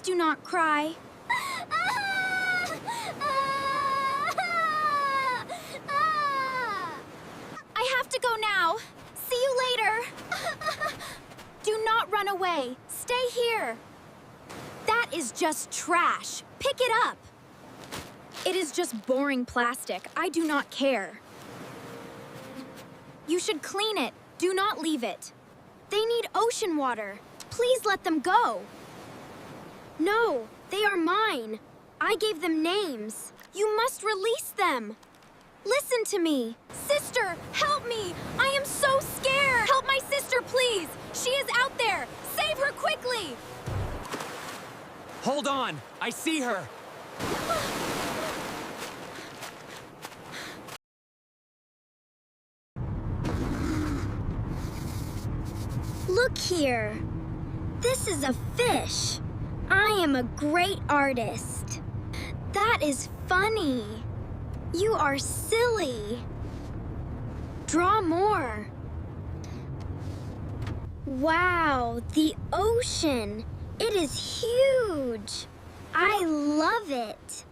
do not cry. I have to go now. See you later. Do not run away. Stay here. That is just trash. Pick it up. It is just boring plastic. I do not care. You should clean it. Do not leave it. They need ocean water. Please let them go. No, they are mine. I gave them names. You must release them. Listen to me. Sister, help me. I am so scared. Help my sister, please. She is out there. Save her quickly. Hold on. I see her. Look here. This is a fish. I am a great artist. That is funny. You are silly. Draw more. Wow, the ocean. It is huge. I love it.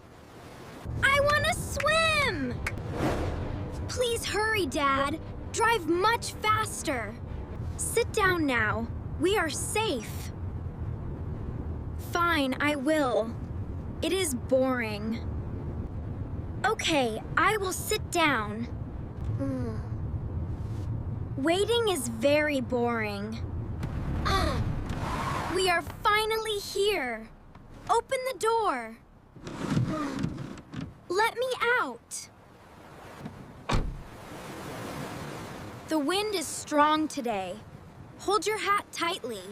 I want to swim. Please hurry, Dad. Drive much faster. Sit down now. We are safe. Fine, I will. It is boring. Okay, I will sit down. Waiting is very boring. We are finally here. Open the door. Let me out. The wind is strong today. Hold your hat tightly.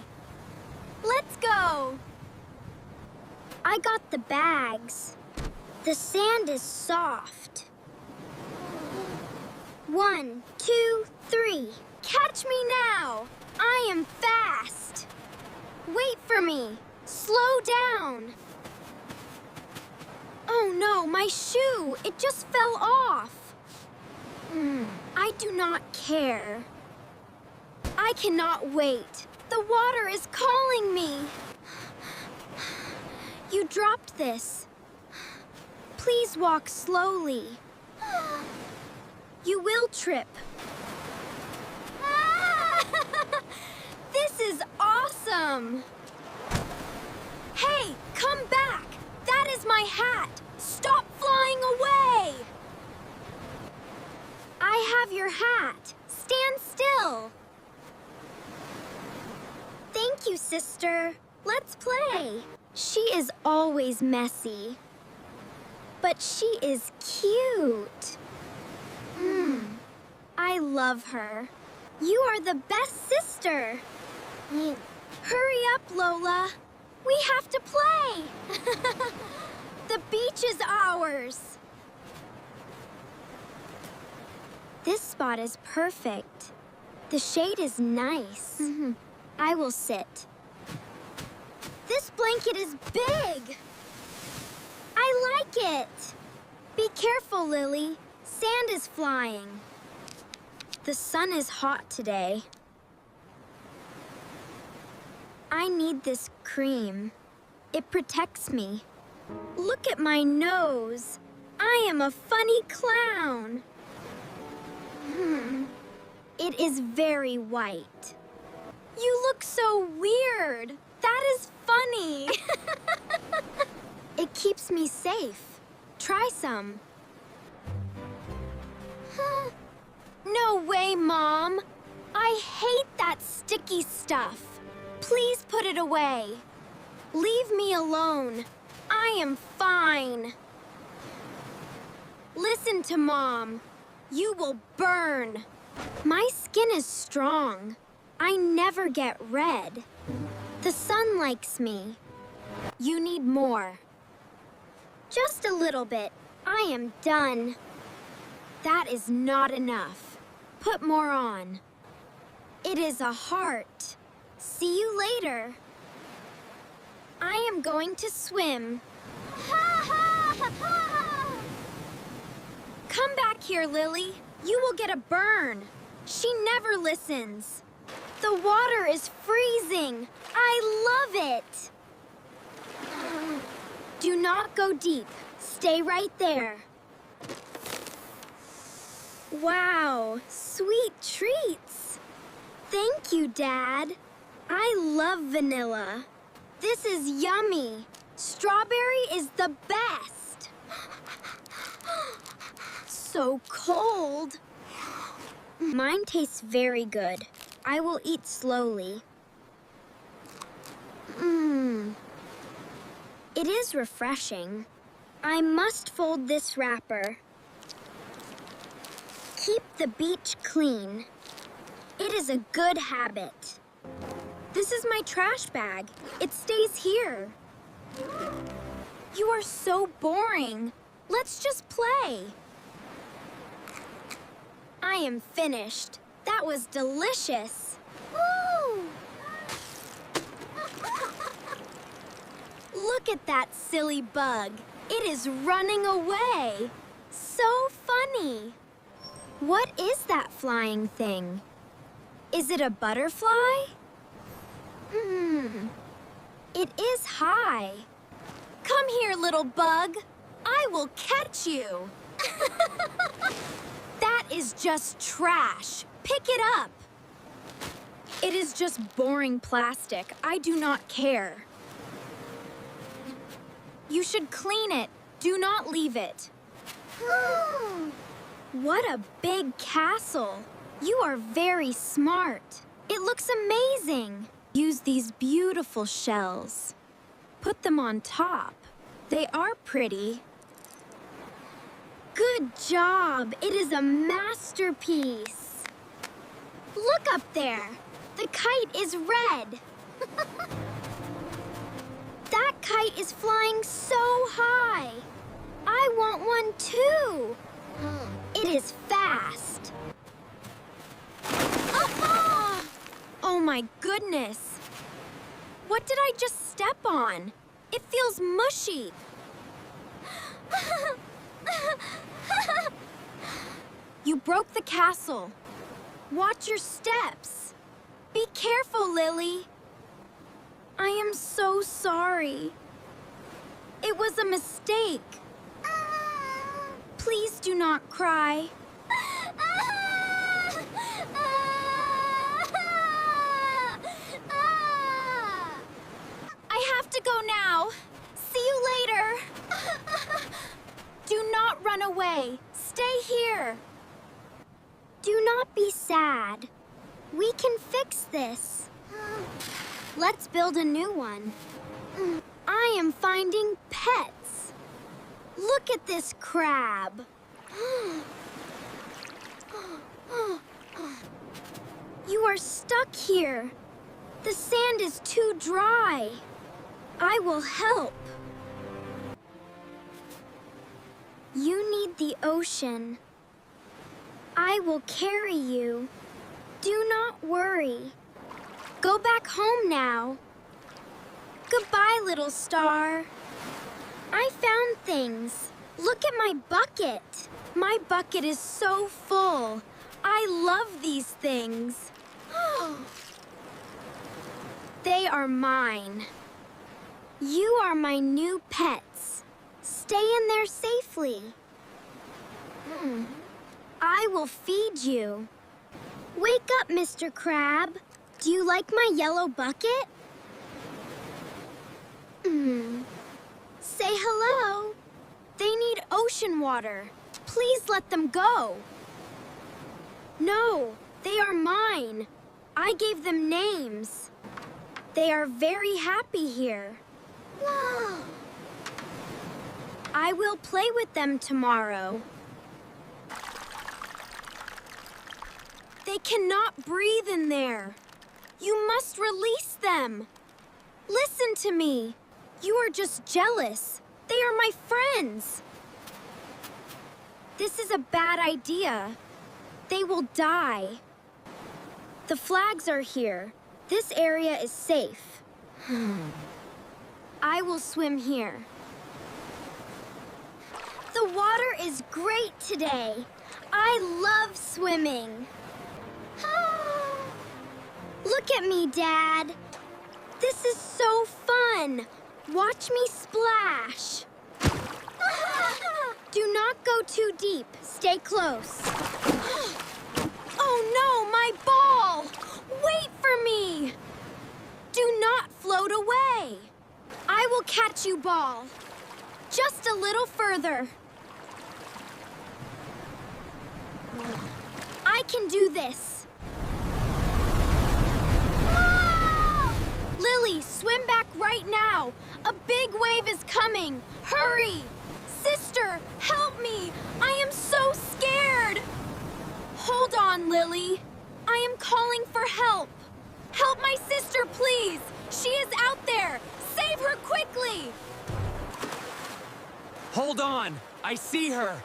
Let's go. I got the bags. The sand is soft. 1, 2, 3. Catch me now. I am fast. Wait for me. Slow down. Oh no, my shoe. It just fell off. I do not care. I cannot wait. The water is calling me. You dropped this. Please walk slowly. You will trip. This is awesome. Hey, come back. That is my hat. Stop flying away. I have your hat. Stand still. Thank you, sister. Let's play. She is always messy. But she is cute. I love her. You are the best sister. Hurry up, Lola. We have to play. The beach is ours. This spot is perfect. The shade is nice. I will sit. This blanket is big. I like it. Be careful, Lily. Sand is flying. The sun is hot today. I need this cream. It protects me. Look at my nose. I am a funny clown. It is very white. You look so weird. That is funny. It keeps me safe. Try some. No way, Mom. I hate that sticky stuff. Please put it away. Leave me alone. I am fine. Listen to Mom. You will burn. My skin is strong. I never get red. The sun likes me. You need more. Just a little bit. I am done. That is not enough. Put more on. It is a heart. See you later. I am going to swim. Come back here, Lily. You will get a burn. She never listens. The water is freezing. I love it. not go deep. Stay right there. Wow, sweet treats. Thank you, Dad. I love vanilla. This is yummy. Strawberry is the best. So cold. Mine tastes very good. I will eat slowly. It is refreshing. I must fold this wrapper. Keep the beach clean. It is a good habit. This is my trash bag. It stays here. You are so boring. Let's just play. I am finished. That was delicious. Woo! Look at that silly bug. It is running away. So funny. What is that flying thing? Is it a butterfly? It is high. Come here, little bug. I will catch you. That is just trash. Pick it up. It is just boring plastic. I do not care. You should clean it. Do not leave it. What a big castle. You are very smart. It looks amazing. Use these beautiful shells. Put them on top. They are pretty. Good job. It is a masterpiece. Look up there. The kite is red. That kite is flying so high. I want one too. It is fast. Oh my goodness. What did I just step on? It feels mushy. You broke the castle. Watch your steps. Be careful, Lily. I am so sorry. It was a mistake. Please do not cry. I have to go now. See you later. Do not run away. Stay here. Do not be sad. We can fix this. Let's build a new one. I am finding pets. Look at this crab. You are stuck here. The sand is too dry. I will help. You need the ocean. I will carry you. Do not worry. Go back home now. Goodbye, little star. I found things. Look at my bucket. My bucket is so full. I love these things. They are mine. You are my new pets. Stay in there safely. I will feed you. Wake up, Mr. Crab. Do you like my yellow bucket? Say hello. They need ocean water. Please let them go. No, they are mine. I gave them names. They are very happy here. I will play with them tomorrow. They cannot breathe in there. You must release them. Listen to me. You are just jealous. They are my friends. This is a bad idea. They will die. The flags are here. This area is safe. I will swim here. The water is great today. I love swimming. Look at me, Dad. This is so fun. Watch me splash. Do not go too deep. Stay close. Oh no, my ball! Wait for me! Do not float away. I will catch you, ball. Just a little further. I can do this. Ah! Lily, swim back right now. A big wave is coming. Hurry! Sister, help me! I am so scared! Hold on, Lily. I am calling for help. Help my sister, please! She is out there! Save her quickly! Hold on! I see her!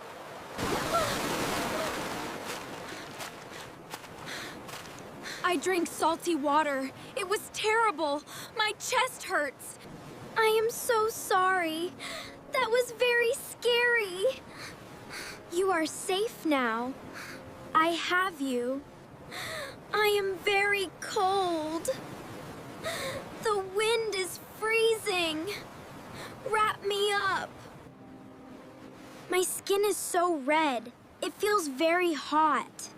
I drank salty water. It was terrible. My chest hurts. I am so sorry. That was very scary. You are safe now. I have you. I am very cold. The wind is freezing. Wrap me up. My skin is so red. It feels very hot.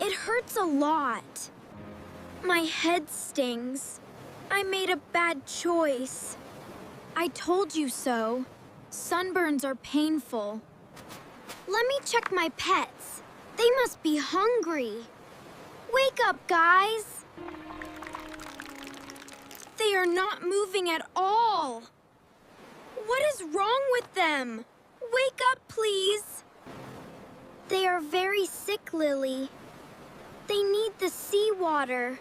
It hurts a lot. My head stings. I made a bad choice. I told you so. Sunburns are painful. Let me check my pets. They must be hungry. Wake up, guys. They are not moving at all. What is wrong with them? Wake up, please. They are very sick, Lily. They need the seawater.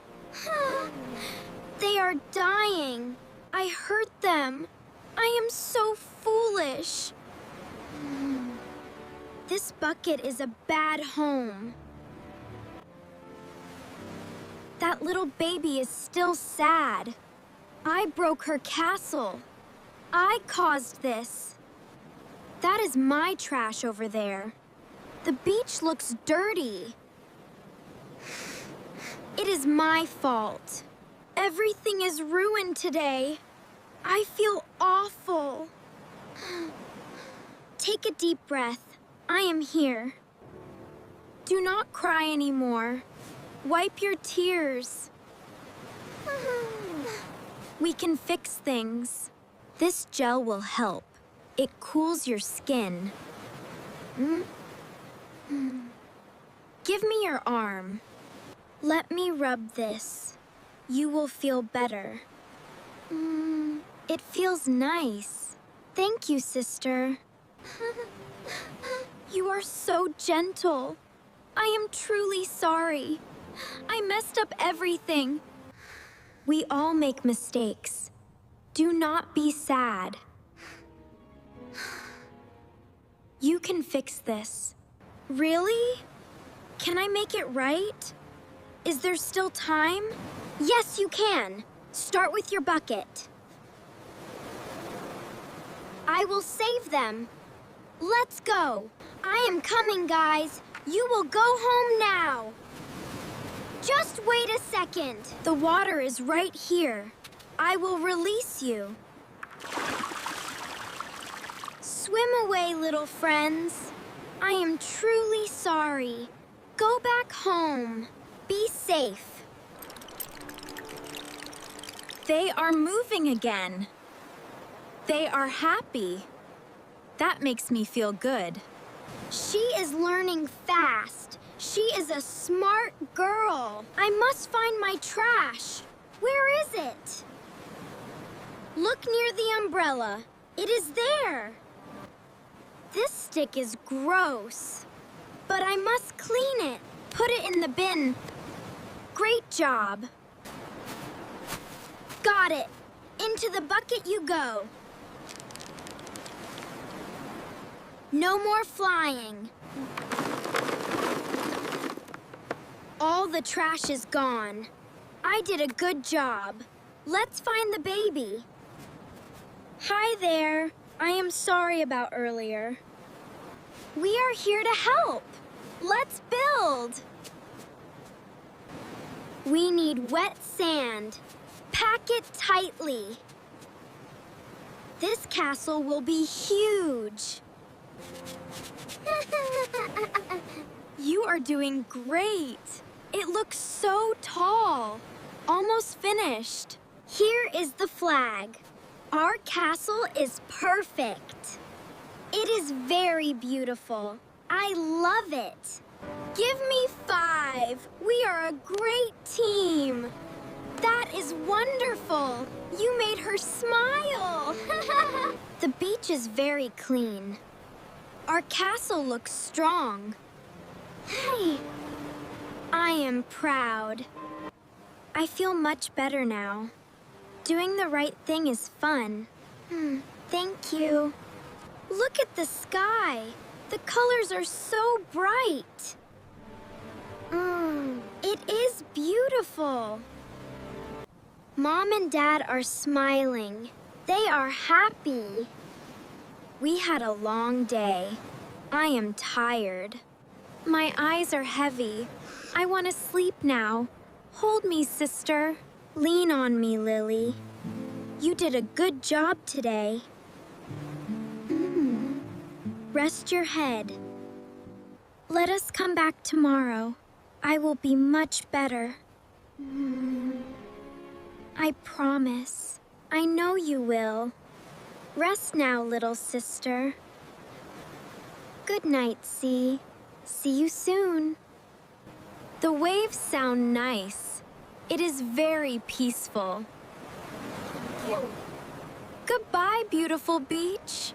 They are dying. I hurt them. I am so foolish. This bucket is a bad home. That little baby is still sad. I broke her castle. I caused this. That is my trash over there. The beach looks dirty. It is my fault. Everything is ruined today. I feel awful. Take a deep breath. I am here. Do not cry anymore. Wipe your tears. We can fix things. This gel will help. It cools your skin. Give me your arm. Let me rub this. You will feel better. It feels nice. Thank you, sister. You are so gentle. I am truly sorry. I messed up everything. We all make mistakes. Do not be sad. You can fix this. Really? Can I make it right? Is there still time? Yes, you can. Start with your bucket. I will save them. Let's go. I am coming, guys. You will go home now. Just wait a second. The water is right here. I will release you. Swim away, little friends. I am truly sorry. Go back home. Be safe. They are moving again. They are happy. That makes me feel good. She is learning fast. She is a smart girl. I must find my trash. Where is it? Look near the umbrella. It is there. This stick is gross, but I must clean it. Put it in the bin. Great job. Got it. Into the bucket you go. No more flying. All the trash is gone. I did a good job. Let's find the baby. Hi there. I am sorry about earlier. We are here to help. Let's build. We need wet sand. Pack it tightly. This castle will be huge. You are doing great. It looks so tall. Almost finished. Here is the flag. Our castle is perfect. It is very beautiful. I love it. Give me 5. We are a great team. That is wonderful. You made her smile. The beach is very clean. Our castle looks strong. Hey, I am proud. I feel much better now. Doing the right thing is fun. Thank you. Look at the sky. The colors are so bright. It is beautiful. Mom and Dad are smiling. They are happy. We had a long day. I am tired. My eyes are heavy. I want to sleep now. Hold me, sister. Lean on me, Lily. You did a good job today. Rest your head. Let us come back tomorrow. I will be much better. I promise. I know you will. Rest now, little sister. Good night, Sea. See you soon. The waves sound nice. It is very peaceful. Goodbye, beautiful beach.